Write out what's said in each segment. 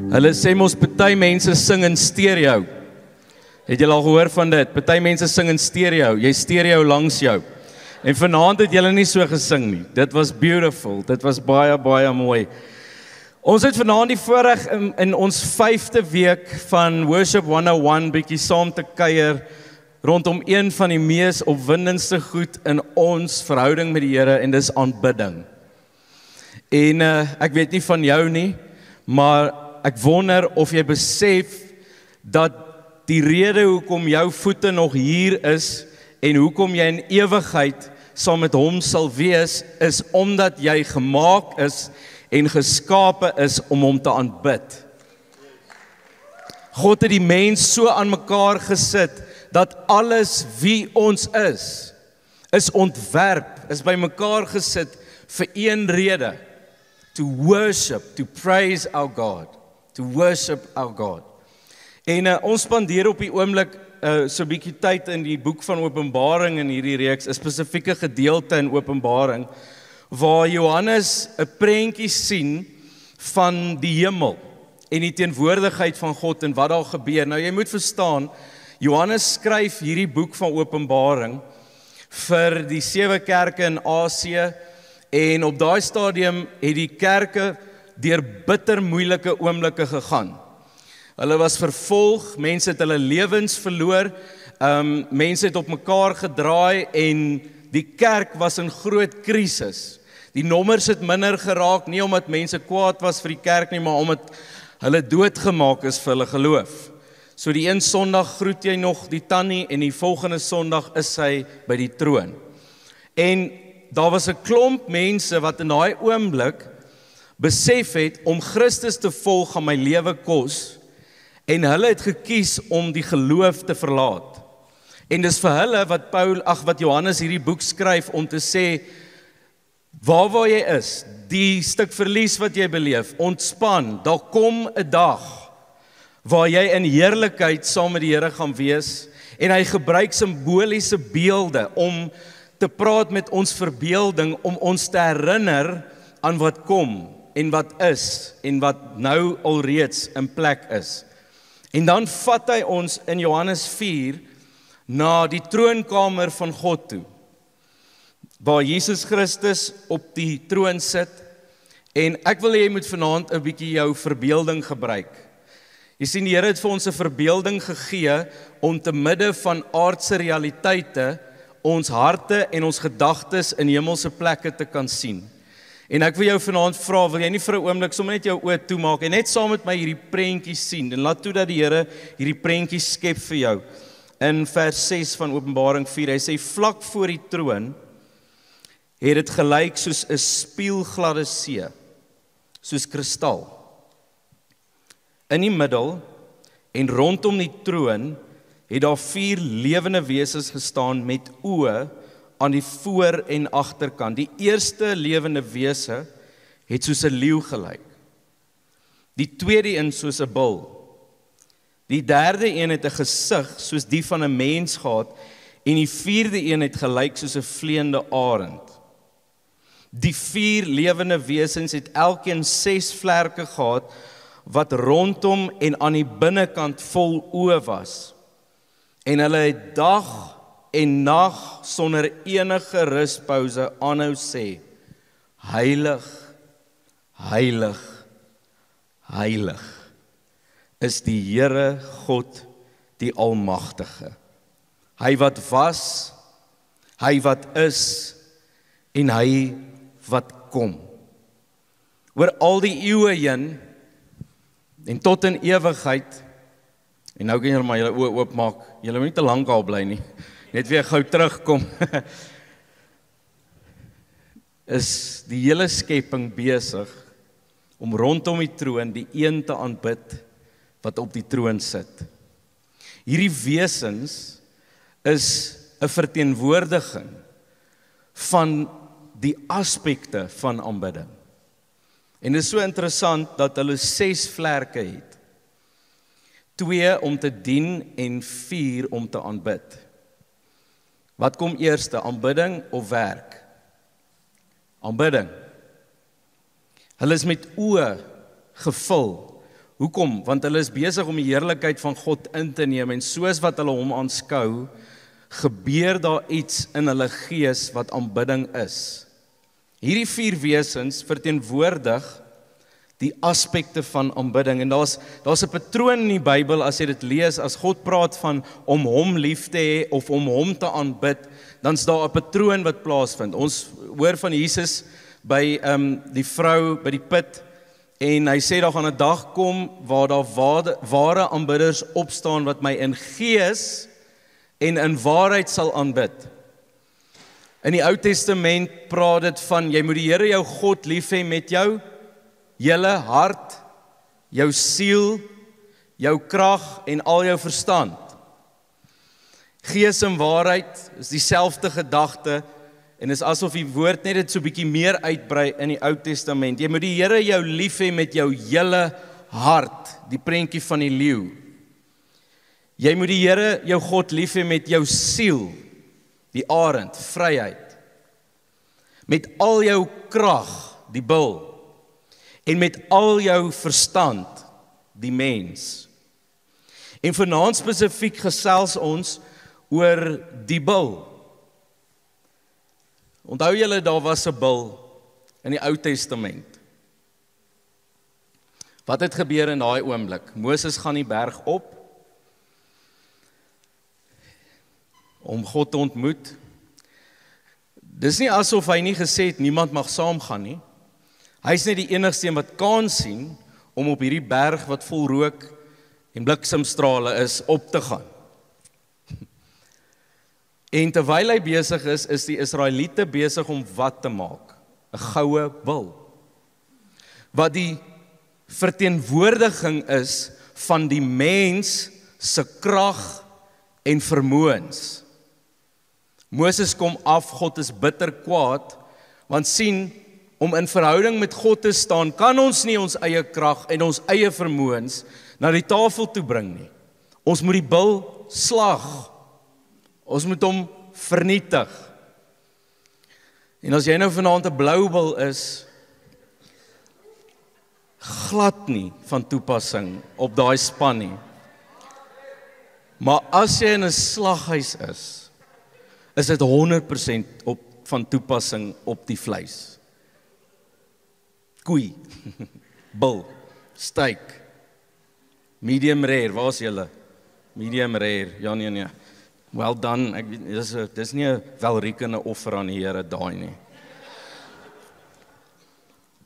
Hulle sê mos party mense sing in stereo. Het julle al gehoor van dit? Party mense sing in stereo. Jy stereo langs jou. En vanaand het julle nie so gesing nie. Dit was beautiful. Dit was baie baie mooi. Ons het vanaand die voorreg in ons 5de week van Worship 101 bietjie saam te kuier rondom een van die mees opwindendste goed in ons verhouding met die Here en dis aanbidding. En ek weet nie van jou nie, maar ek wonder of jy besef dat die rede hoekom jou voete nog hier is en hoekom jy in ewigheid saam met hom sal wees, is omdat jy gemaak is en geskape is om hom te aanbid. God het die mens so aan mekaar gesit dat alles wie ons is ontwerp, is by mekaar gesit vir een rede: to worship, to praise our God, to worship our God. En ons spandeer op die oomblik so 'n bietjie tyd in die boek van Openbaring in hierdie reeks, 'n spesifieke gedeelte in Openbaring, waar Johannes 'n prentjie sien van die hemel en die teenwoordigheid van God en wat daar gebeur. Nou jy moet verstaan, Johannes skryf hierdie boek van Openbaring vir die 7 kerke in Asië, en op daai stadium het die kerke deur bitter moeilike oomblikke gegaan. Hulle was vervolg, mense het hulle lewens verloor, mense het op mekaar gedraai en die kerk was in groot krisis. Die nommers het minder geraak, nie omdat mense kwaad was vir die kerk nie, maar omdat hulle doodgemaak is vir hulle geloof. So die een Sondag groet jy nog die tannie en die volgende Sondag is hy by die troon. En daar was 'n klomp mense wat in daai oomblik besef het om Christus te volg gaan my lewe kos, en hulle het gekies om die geloof te verlaat. En dis vir hulle wat Johannes hierdie boek skryf om te sê, waar jy is, die stuk verlies wat jy beleef, ontspan, daar kom 'n dag waar jy in heerlikheid saam met die Here gaan wees, en hy gebruik simboliese beelde om te praat met ons verbeelding, om ons te herinner aan wat kom, en wat is, en wat nou alreeds in plek is. En dan vat hy ons in Johannes 4 na die troonkamer van God toe, waar Jesus Christus op die troon sit, en ek wil hê jy moet vanaand 'n bietjie jou verbeelding gebruik. Jy sien, die Here het vir ons 'n verbeelding gegee om te midde van aardse realiteite ons harte en ons gedagtes in hemelse plekke te kan sien. En ek wil jou vanaand vra, wil jy nie vir 'n oomblik sommer net jou oë toemaak en net saam met my hierdie prentjies sien, en laat toe dat die Here hierdie prentjies skep vir jou. In vers 6 van Openbaring 4, hy sê, vlak voor die troon het dit gelyk soos 'n spieelgladde see, soos kristal. In die middel en rondom die troon het daar 4 lewende wesens gestaan met oë aan die voor- en agterkant. Die eerste lewende wese het soos 'n leeu gelyk. Die tweede een soos 'n bul. Die derde een het 'n gesig soos die van 'n mens gehad, en die vierde een het gelyk soos 'n vleiende arend. Die 4 lewende wesens het elkeen 6 vlerke gehad, wat rondom en aan die binnekant vol oë was. En hulle het dag en nag sonder enige ruspause aanhou sê, heilig, heilig, heilig is die Here God die Almagtige. Hy wat was, hy wat is en hy wat kom. Oor al die eeue heen en tot in ewigheid. En nou kan julle maar julle oë oopmaak. Julle moet nie te lank al bly nie. Net weer gou terugkom. Is die hele skepping besig om rondom die troon die een te aanbid wat op die troon sit. Hierdie wesens is 'n verteenwoordiging van die aspekte van aanbidding. En dit is so interessant dat hulle 6 vlerke het. 2 om te dien en 4 om te aanbid. Wat kom eerste, aanbidding of werk? Aanbidding. Hulle is met oë gevul Hoekom? Want hulle is besig om die heerlikheid van God in te neem en soos wat hulle hom aanskou, gebeur daar iets in hulle gees wat aanbidding is. Hierdie 4 wesens verteenwoordig die aspekte van aanbidding en daar's 'n patroon in die Bybel as jy dit lees, as God praat van om hom lief te hê of om hom te aanbid, dan's daar 'n patroon wat plaasvind. Ons hoor van Jesus by die vrou by die put en hy sê daar gaan 'n dag kom waar daar ware aanbidders opstaan wat my in gees en in waarheid sal aanbid. In die Ou Testament praat dit van jy moet die Here jou God lief hê met jou hele hart, jou siel, jou krag en al jou verstand. Gees en waarheid is dieselfde gedagte en is asof die woord net dit so bietjie meer uitbrei in die Ou Testament. Jy moet die Here jou lief hê met jou hele hart, die prentjie van die leeu. Jy moet die Here jou God lief hê met jou siel, die arend, vryheid. Met al jou krag, die bil. En met al jou verstand, die mens. En vanaand spesifiek gesels ons oor die bil. Onthou julle daar was 'n bil in die Ou Testament. Wat het gebeur in daai oomblik? Moses gaan die berg op om God te ontmoet. Dis nie asof hy nie gesê het niemand mag saamgaan nie. Hy's net die enigste een wat kan sien om op hierdie berg wat vol rook en bliksemstrale is op te gaan. En terwyl hy besig is die Israeliete besig om wat te maak? 'n Goue bil. Wat die verteenwoordiging is van die mens se krag en vermoëns. Moses kom af, God is bitter kwaad, want sien, om in verhouding met God te staan, kan ons nie ons eie krag en ons eie vermoëns na die tafel toe bring nie. Ons moet die bil slag. Ons moet hom vernietig. En as jy nou vanaand 'n blou bil is, glad nie van toepassing op daai span nie. Maar as jy in 'n slaghuis is dit 100% van toepassing op die vleis. Koei, bil, steak, medium rare, waar is julle? Medium rare, ja nee. Well done, dis nie 'n welriekende offer aan die Here daai nie.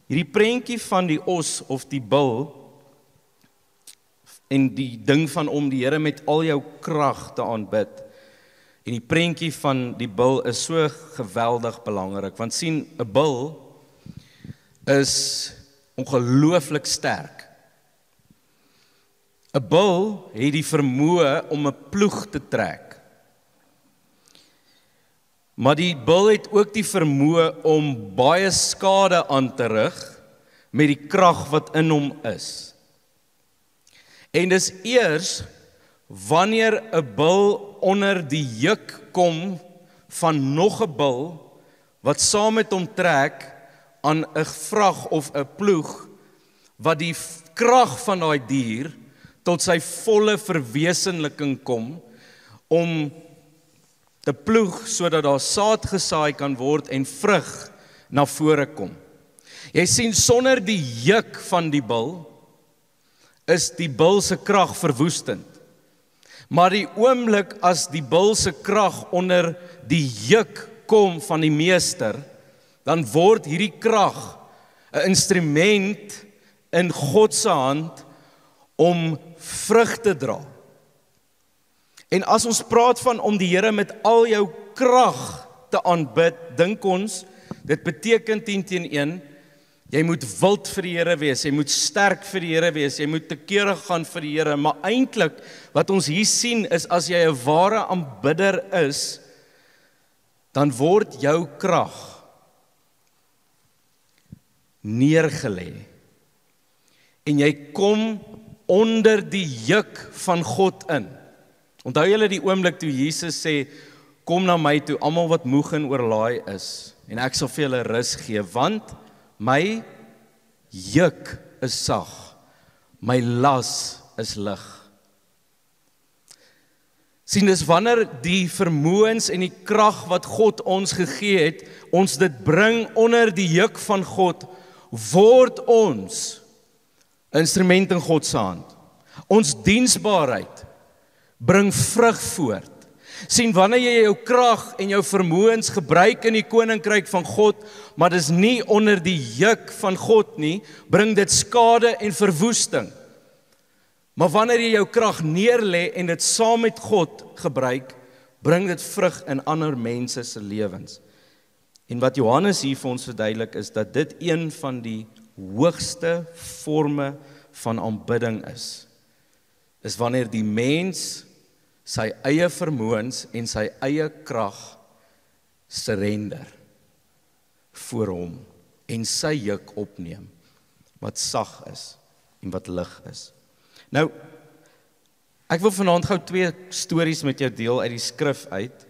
Hierdie prentjie van die os of die bil en die ding van om die Here met al jou krag te aanbid en die prentjie van die bil is so geweldig belangrik, want sien, 'n bil is ongelooflik sterk. 'n Bil het die vermoë om 'n ploeg te trek. Maar die bil het ook die vermoë om baie skade aan te rig met die krag wat in hom is. En dis eers wanneer 'n bil onder die juk kom van nog 'n bil wat saam met hom trek aan 'n vrag of 'n ploeg, wat die krag van daai dier tot sy volle verwesenliking kom om te ploeg sodat daar saad gesaai kan word en vrug na vore kom. Jy sien, sonder die juk van die bil is die bil se krag verwoestend. Maar die oomblik as die bil se krag onder die juk kom van die meester, dan word hierdie krag 'n instrument in God se hand om vrug te dra. En as ons praat van om die Here met al jou krag te aanbid, dink ons, dit beteken 10 teen 1, jy moet wild vir die Here wees, jy moet sterk vir die Here wees, jy moet te kere gaan vir die Here, maar eintlik wat ons hier sien is, as jy 'n ware aanbidder is, dan word jou krag neergelê. En jy kom onder die juk van God in. Onthou julle die oomblik toe Jesus sê, kom na my toe, almal wat moeg en oorlaai is, en ek sal vir julle rus gee, want my juk is sag, my las is lig. Sien, dis wanneer die vermoëns en die krag wat God ons gegee het, ons dit bring onder die juk van God, word ons instrument in God se hand. Ons diensbaarheid bring vrug voort. Sien, wanneer jy jou krag en jou vermoëns gebruik in die koninkryk van God, maar dis nie onder die juk van God nie, bring dit skade en verwoesting. Maar wanneer jy jou krag neerlê en dit saam met God gebruik, bring dit vrug in ander mense se lewens. En wat Johannes hier vir ons verduidelik is dat dit een van die hoogste forme van aanbidding is wanneer die mens sy eie vermoëns en sy eie krag surrender voor hom en sy juk opneem wat sag is en wat lig is. Nou, ek wil vanaand gou 2 stories met jou deel uit die skrif uit.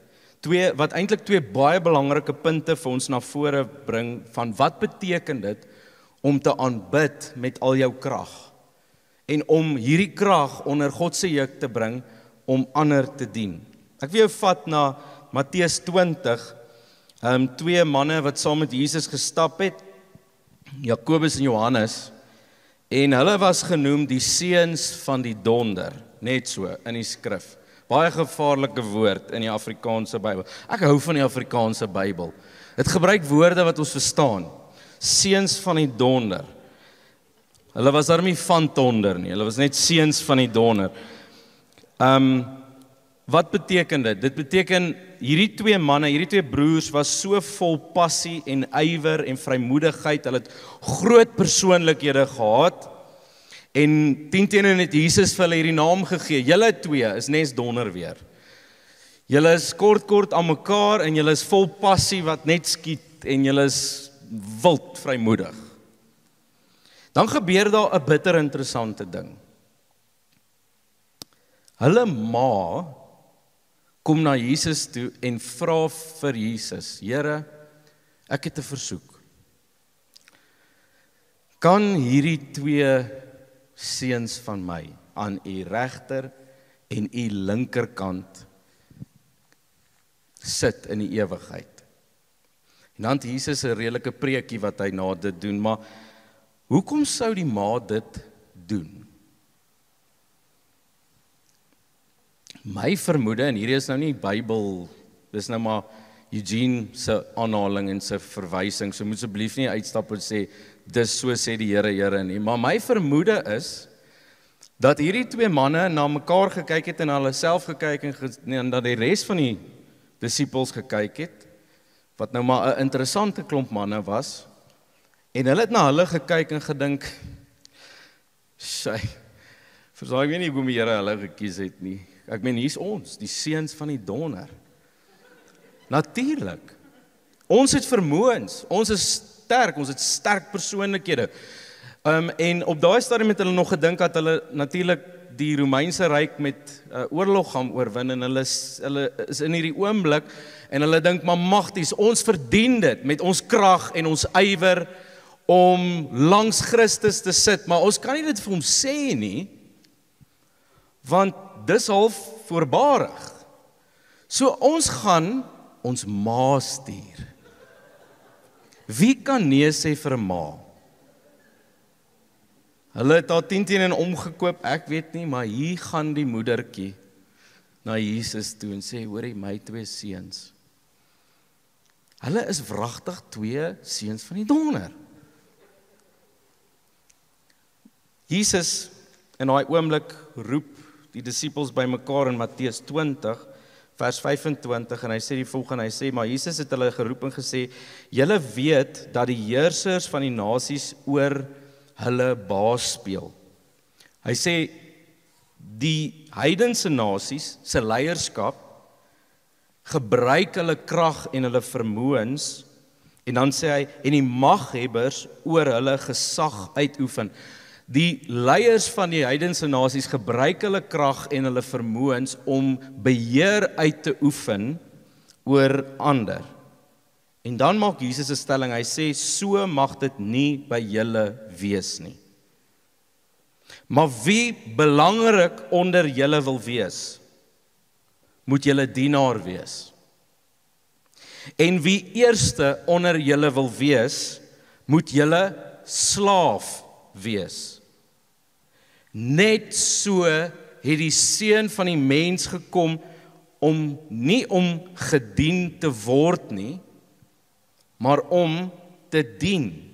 Wat eintlik 2 baie belangrike punte vir ons na vore bring van wat beteken dit om te aanbid met al jou krag en om hierdie krag onder God se juk te bring om ander te dien. Ek wil jou vat na Matteus 20, 2 manne wat saam met Jesus gestap het, Jakobus en Johannes, en hulle was genoem die seuns van die donder, net so in die skrif. Baie gevaarlike woord in die Afrikaanse Bybel. Ek hou van die Afrikaanse Bybel. Dit gebruik woorde wat ons verstaan. Seuns van die donder. Hulle was daarmee van donder nie, hulle was net seuns van die donder. Wat beteken dit? Dit beteken hierdie 2 manne, hierdie 2 broers was so vol passie en ywer en vrymoedigheid. Hulle het groot persoonlikhede gehad. En 10 teenoor het Jesus vir hulle hierdie naam gegee. Julle 2 is nes donder weer. Julle is kort aan mekaar en julle is vol passie wat net skiet en julle is wild vrymoedig. Dan gebeur daar 'n bitter interessante ding. Hulle ma kom na Jesus toe en vra vir Jesus, Here, ek het 'n versoek. Kan hierdie 2 seuns van my aan u regter en u linkerkant sit in die ewigheid? En dan het Jesus 'n redelike preekie wat hy na dit doen, maar hoekom sou die ma dit doen? My vermoede, en hierdie is nou nie Bybel, dis nou maar Eugene se aanhaling en sy verwysing, so moet asseblief nie uitstap en sê, dis so sê die Here nie, maar my vermoede is, dat hierdie 2 manne na mekaar gekyk het en na hulle self gekyk en dat die res van die disippels gekyk het, wat nou maar 'n interessante klomp manne was, en hulle het na hulle gekyk en gedink, ek weet nie hoekom die Here hulle gekies het nie. Ek meen, hier's ons, die seuns van die donder. Natuurlik. Ons het vermoëns, ons is sterk, ons het sterk persoonlikhede. En op daai stadium het hulle nog gedink dat hulle natuurlik die Romeinse ryk met oorlog gaan oorwin en hulle is in hierdie oomblik en hulle dink, maar magties, ons verdien dit met ons krag en ons ywer om langs Christus te sit, maar ons kan nie dit vir hom sê nie, want dis half voorbarig. So ons gaan ons ma stuur. Wie kan nee sê vir 'n ma? Hulle het daar 10 teen omgekoop, ek weet nie, maar hier gaan die moedertjie na Jesus toe en sê, hoorie, my 2 seuns. Hulle is wragtig 2 seuns van die donder. Jesus in daai oomblik roep die disippels bymekaar in Matteus 20, vers 25, en hy sê die volgende, hy sê, maar Jesus het hulle geroep en gesê, julle weet dat die heersers van die nasies oor hulle baas speel. Hy sê, die heidense nasies se leierskap gebruik hulle krag en hulle vermoëns, en dan sê hy, en die maghebbers oor hulle gesag uitoefen. Die leiers van die heidense nasies gebruik hulle krag en hulle vermoëns om beheer uit te oefen oor ander. En dan maak Jesus 'n stelling, hy sê, so mag dit nie by julle wees nie. Maar wie belangrik onder julle wil wees, moet julle dienaar wees. En wie eerste onder julle wil wees, moet julle slaaf wees. Net so het die Seun van die mens gekom nie om gedien te word nie, maar om te dien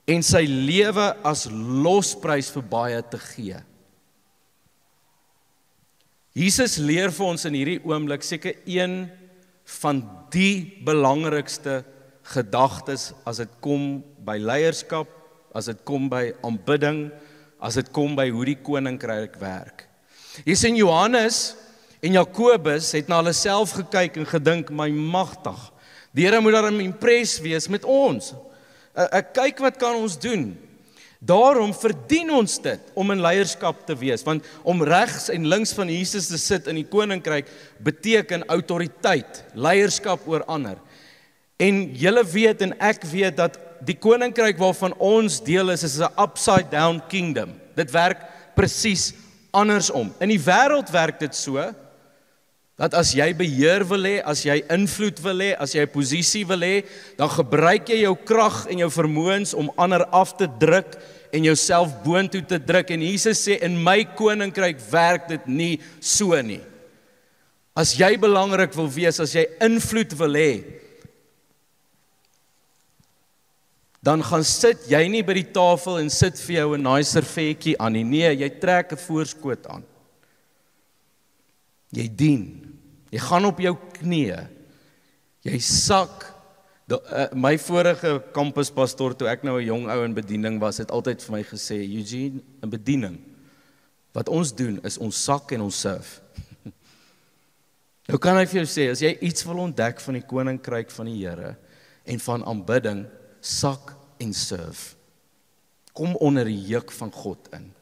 en sy lewe as losprys vir baie te gee. Jesus leer vir ons in hierdie oomblik seker een van die belangrikste gedagtes as dit kom by leierskap, as dit kom by aanbidding, as dit kom by hoe die koninkryk werk. Jy sien Johannes en Jakobus het na hulle self gekyk en gedink, my magtig, die Here moet daarom impres wees met ons. Ek kyk wat kan ons doen. Daarom verdien ons dit om in leierskap te wees, want om regs en links van Jesus te sit in die koninkryk beteken autoriteit, leierskap oor ander. En julle weet en ek weet dat die koninkryk waarvan ons deel is 'n upside down kingdom. Dit werk presies andersom. In die wêreld werk dit so, dat as jy beheer wil hê, as jy invloed wil hê, as jy 'n posisie wil hê, dan gebruik jy jou krag en jou vermoëns om ander af te druk en jouself boontoe te druk. En Jesus sê, in my koninkryk werk dit nie so nie. As jy belangrik wil wees, as jy invloed wil hê, dan gaan sit jy nie by die tafel en sit vir jou 'n nice servetjie aan nie. Nee, jy trek 'n voorskoot aan. Jy dien. Jy gaan op jou knieë. Jy sak. My vorige kampuspastoor, toe ek nou 'n jong ou in bediening was, het altyd vir my gesê, Eugene, 'n bediening, wat ons doen is ons sak en ons surf. Nou kan hy vir jou sê, as jy iets wil ontdek van die koninkryk van die Here en van aanbidding, sak en surf. Kom onder die juk van God in.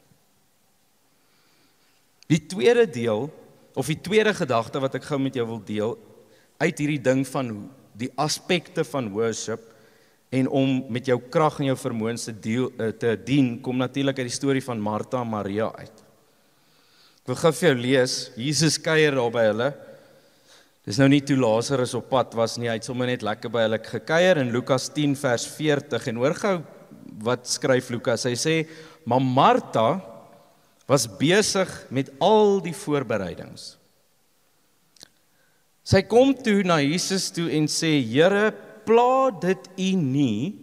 Die tweede deel, of die tweede gedagte wat ek gou met jou wil deel, uit hierdie ding van die aspekte van worship, en om met jou krag en jou vermoëns te dien, kom natuurlik uit die storie van Martha en Maria uit. Ek wil gou vir jou lees, Jesus kuier daar by hulle. Dis nou nie toe Lazarus op pad was nie, hy het sommer net lekker by hulle gekuier in Lukas 10 vers 40, en hoor gou wat skryf Lukas, hy sê, maar Martha was besig met al die voorbereidings. Sy kom toe na Jesus toe en sê, Here, pla dit U nie,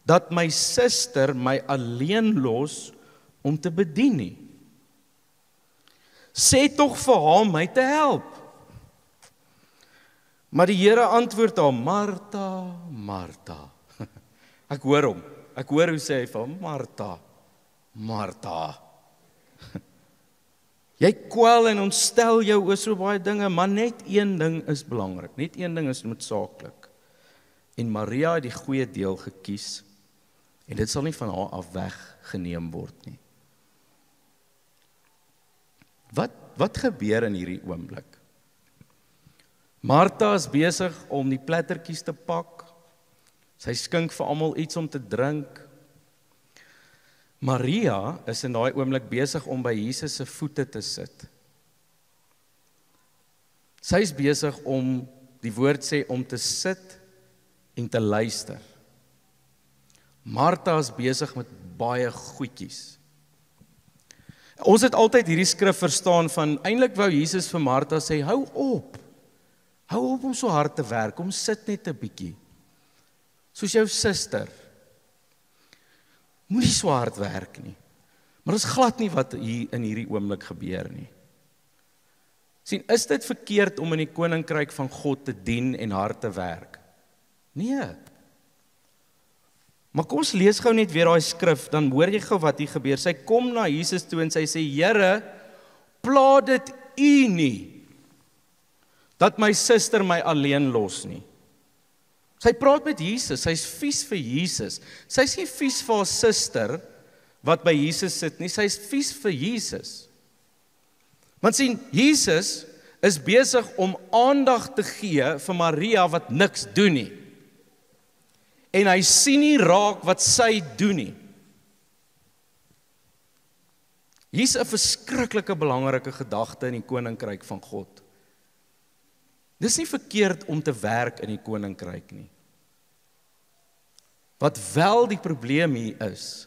dat my suster my alleen los om te bedien nie. Sê tog vir haar my te help. Maar die Here antwoord haar, Martha, Martha. Ek hoor hom, ek hoor hoe sê hy van, Martha, Martha. Jy kwel en ontstel jou oor so baie dinge, maar net een ding is belangrik, net een ding is noodsaaklik. En Maria het die goeie deel gekies, en dit sal nie van haar af weggeneem word nie. Wat gebeur in hierdie oomblik? Martha is besig om die plattertjies te pak, sy skink vir almal iets om te drink. Maria is in daai oomblik besig om by Jesus se voete te sit. Sy is besig om, die woord sê, om te sit en te luister. Martha is besig met baie goedjies. Ons het altyd hierdie skrif verstaan van, eintlik wou Jesus vir Martha sê, hou op om so hard te werk, kom sit net 'n bietjie. Soos jou suster. Moenie so hard werk nie. Maar dit is glad nie wat hier in hierdie oomblik gebeur nie. Sien, is dit verkeerd om in die koninkryk van God te dien en hard te werk? Nee. Maar kom ons lees gou net weer daai skrif, dan hoor jy gou wat hier gebeur. Sy kom na Jesus toe en sy sê, Here, pla dit U nie, dat my suster my alleen los nie. Sy praat met Jesus, sy's vies vir Jesus. Sy's nie vies vir haar suster, wat by Jesus sit nie, sy's vies vir Jesus. Want sien, Jesus is besig om aandag te gee vir Maria wat niks doen nie. En hy sien nie raak wat sy doen nie. Hier's 'n verskriklike belangrike gedagte in die koninkryk van God. Dis nie verkeerd om te werk in die koninkryk nie. Wat wel die probleem hier is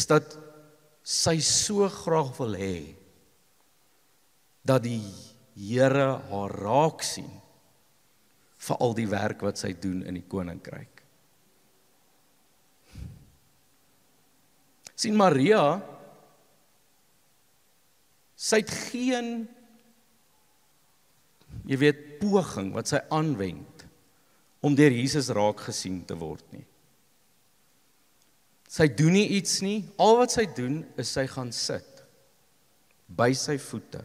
dat sy so graag wil hê dat die Here haar raak sien vir al die werk wat sy doen in die koninkryk. Sien Maria, sy het geen, poging wat sy aanwend om deur Jesus raak gesien te word nie. Sy doen nie iets nie, al wat sy doen is sy gaan sit by sy voete.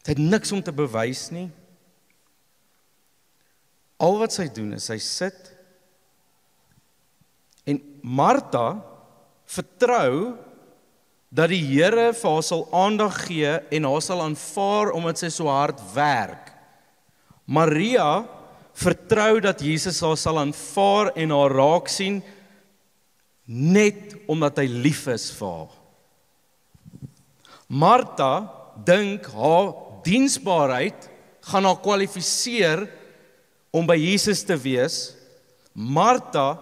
Sy het niks om te bewys nie. Al wat sy doen is sy sit en Martha vertrou dat die Here vir haar sal aandag gee en haar sal aanvaar omdat sy so hard werk. Maria vertrou dat Jesus haar sal aanvaar en haar raak sien net omdat hy lief is vir haar. Martha dink haar diensbaarheid gaan haar kwalifiseer om by Jesus te wees. Martha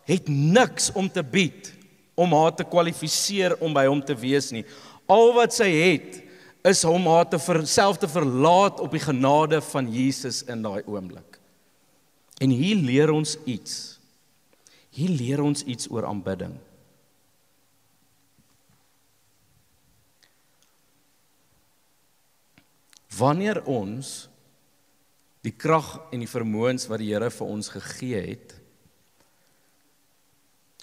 het niks om te bied om haar te kwalifiseer om by hom te wees nie. Al wat sy het is om haar self te verlaat op die genade van Jesus in daai oomblik. En hier leer ons iets. Hier leer ons iets oor aanbidding. Wanneer ons die krag en die vermoëns wat die Here vir ons gegee het,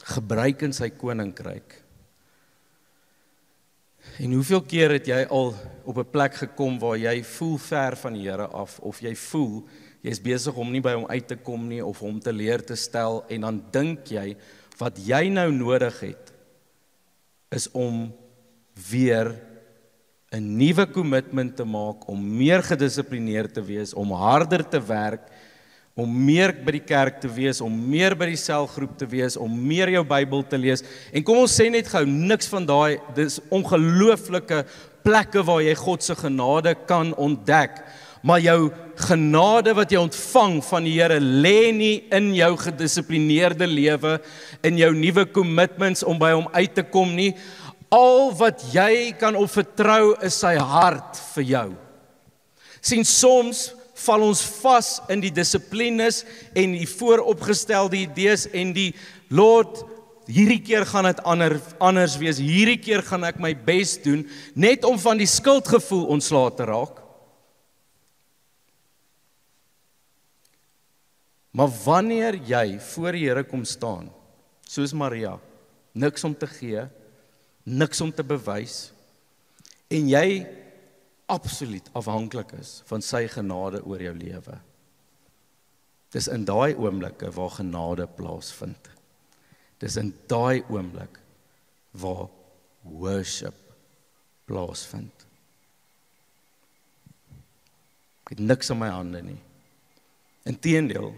gebruik in sy koninkryk. En hoeveel keer het jy al op 'n plek gekom waar jy voel ver van die Here af, of jy voel jy is besig om nie by hom uit te kom nie, of hom te leer te stel, en dan dink jy, wat jy nou nodig het, is om weer 'n nuwe kommitment te maak, om meer gedissiplineerd te wees, om harder te werk, om meer by die kerk te wees, om meer by die selgroep te wees, om meer jou Bybel te lees. En kom ons sê net gou, niks van daai, dis ongelooflike plekke waar jy God se genade kan ontdek. Maar jou genade wat jy ontvang van die Here lê nie in jou gedissiplineerde lewe, in jou nuwe commitments om by hom uit te kom nie. Al wat jy kan op vertrou is sy hart vir jou. Sien, soms val ons vas in die dissiplines en die vooropgestelde idees en die Lord, hierdie keer gaan dit anders wees, hierdie keer gaan ek my bes doen, net om van die skuldgevoel ontslae te raak. Maar wanneer jy voor die Here kom staan, soos Maria, niks om te gee, niks om te bewys, en jy absoluut afhanklik is van sy genade oor jou lewe. Dis in daai oomblikke waar genade plaasvind. Dis in daai oomblik waar worship plaasvind. Ek het niks in my hande nie. Inteendeel,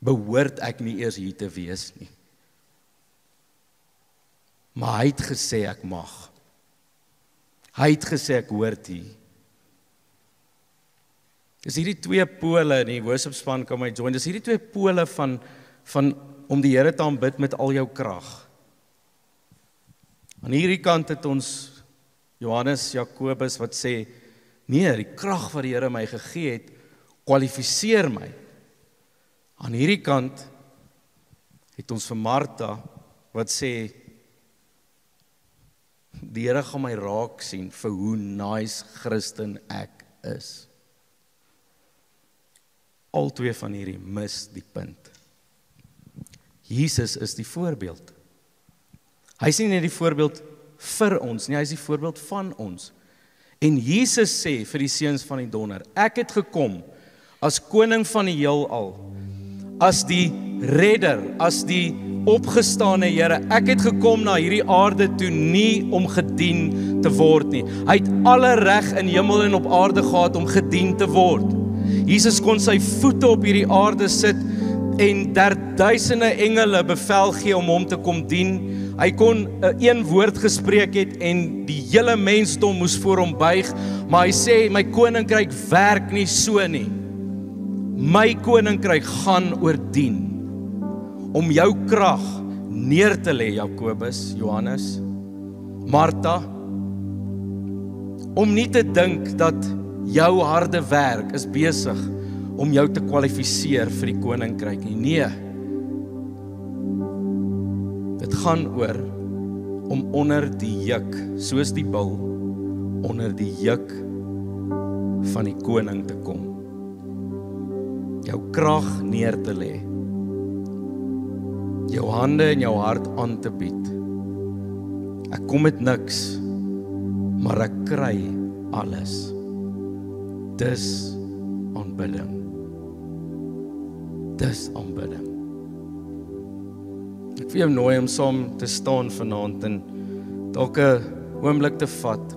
behoort ek nie eers hier te wees nie. Maar hy het gesê ek mag. Hy het gesê ek hoort hier. Dis hierdie twee pole in die worship span kan my join. Dis hierdie twee pole van om die Here te aanbid met al jou krag. Aan hierdie kant het ons Johannes Jakobus wat sê, nee, die krag wat die Here my gegee het, kwalifiseer my. Aan hierdie kant het ons vir Martha wat sê, die Here gaan my raak sien vir hoe nice Christen ek is. Al twee van hierdie mis die punt. Jesus is die voorbeeld. Hy is nie net die voorbeeld vir ons nie, hy is die voorbeeld van ons. En Jesus sê vir die seuns van die donder, ek het gekom as koning van die heelal, as die redder, as die opgestane Here. Ek het gekom na hierdie aarde toe nie om gedien te word nie. Hy het alle reg in hemel en op aarde gehad om gedien te word. Jesus kon sy voete op hierdie aarde sit en duisende engele bevel gee om hom te kom dien. Hy kon een woord gespreek het en die hele mensdom moes voor hom buig, maar hy sê, my koninkryk werk nie so nie. My koninkryk gaan oor dien. Om jou krag neer te lê, Jakobus, Johannes, Martha, om nie te dink dat jou harde werk is besig om jou te kwalifiseer vir die koninkryk nie. Nee. Dit gaan oor om onder die juk, soos die bil, onder die juk van die koning te kom. Jou krag neer te lê. Jou hande en jou hart aan te bied. Ek kom met niks, maar ek kry alles. Dis aanbidding. Dis aanbidding. Ek wil jou nooi om saam te staan vanaand en dalk 'n oomblik te vat.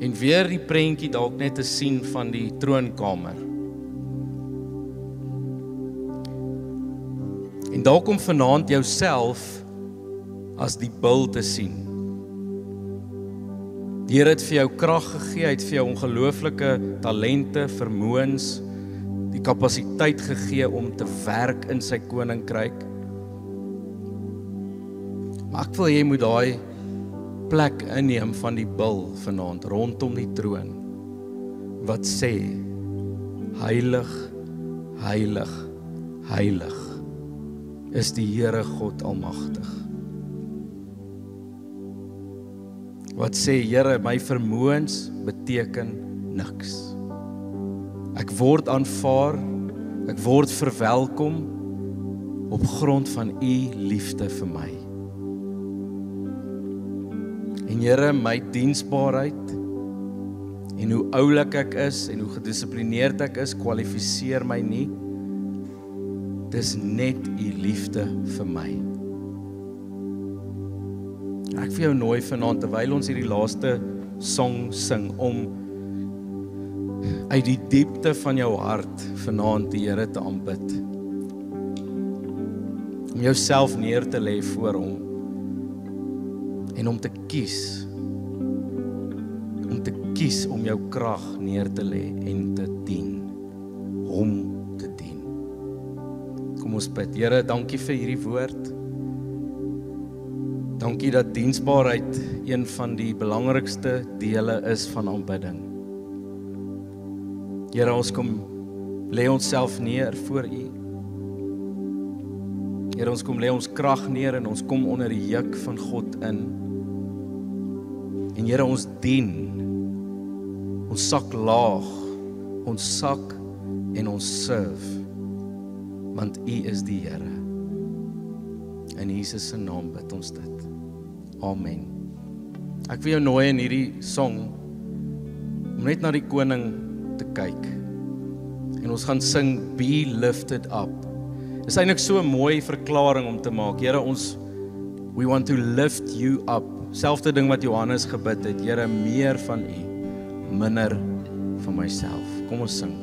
En weer die prentjie dalk net te sien van die troonkamer. En dalk om vanaand jouself as die bil te sien. Die Here het vir jou krag gegee, hy het vir jou ongelooflike talente, vermoëns, die kapasiteit gegee om te werk in sy koninkryk. Maar ek wil jy moet daai plek inneem van die bil vanaand rondom die troon wat sê heilig, heilig, heilig is die Here God Almagtig. Wat sê Here, my vermoëns beteken niks. Ek word aanvaar, ek word verwelkom op grond van u liefde vir my. En Here, my diensbaarheid en hoe oulik ek is en hoe gedissiplineerd ek is, kwalifiseer my nie. Dis net u liefde vir my. Ek vir jou nooi vanaand, terwyl ons hierdie laaste song sing, om uit die diepte van jou hart vanaand die Here te aanbid. Om jouself neer te lê voor hom en om te kies om jou krag neer te lê en te dien, hom te dien. Kom ons bid. Here, dankie vir hierdie woord. Dankie dat diensbaarheid een van die belangrikste dele is van aanbidding. Here, ons kom lê onsself neer voor u. Here, ons kom lê ons krag neer en ons kom onder die juk van God in. En Here, ons dien. Ons sak laag, ons sak en ons serve, want u is die Here. In Jesus se naam bid ons dit. Amen. Ek wil jou nooi in hierdie song om net na die koning te kyk. En ons gaan sing Be Lifted Up. Dis eintlik so 'n mooi verklaring om te maak. Here, we want to lift you up. Selfde ding wat Johannes gebid het. Here, meer van u, minder van myself. Kom ons sing.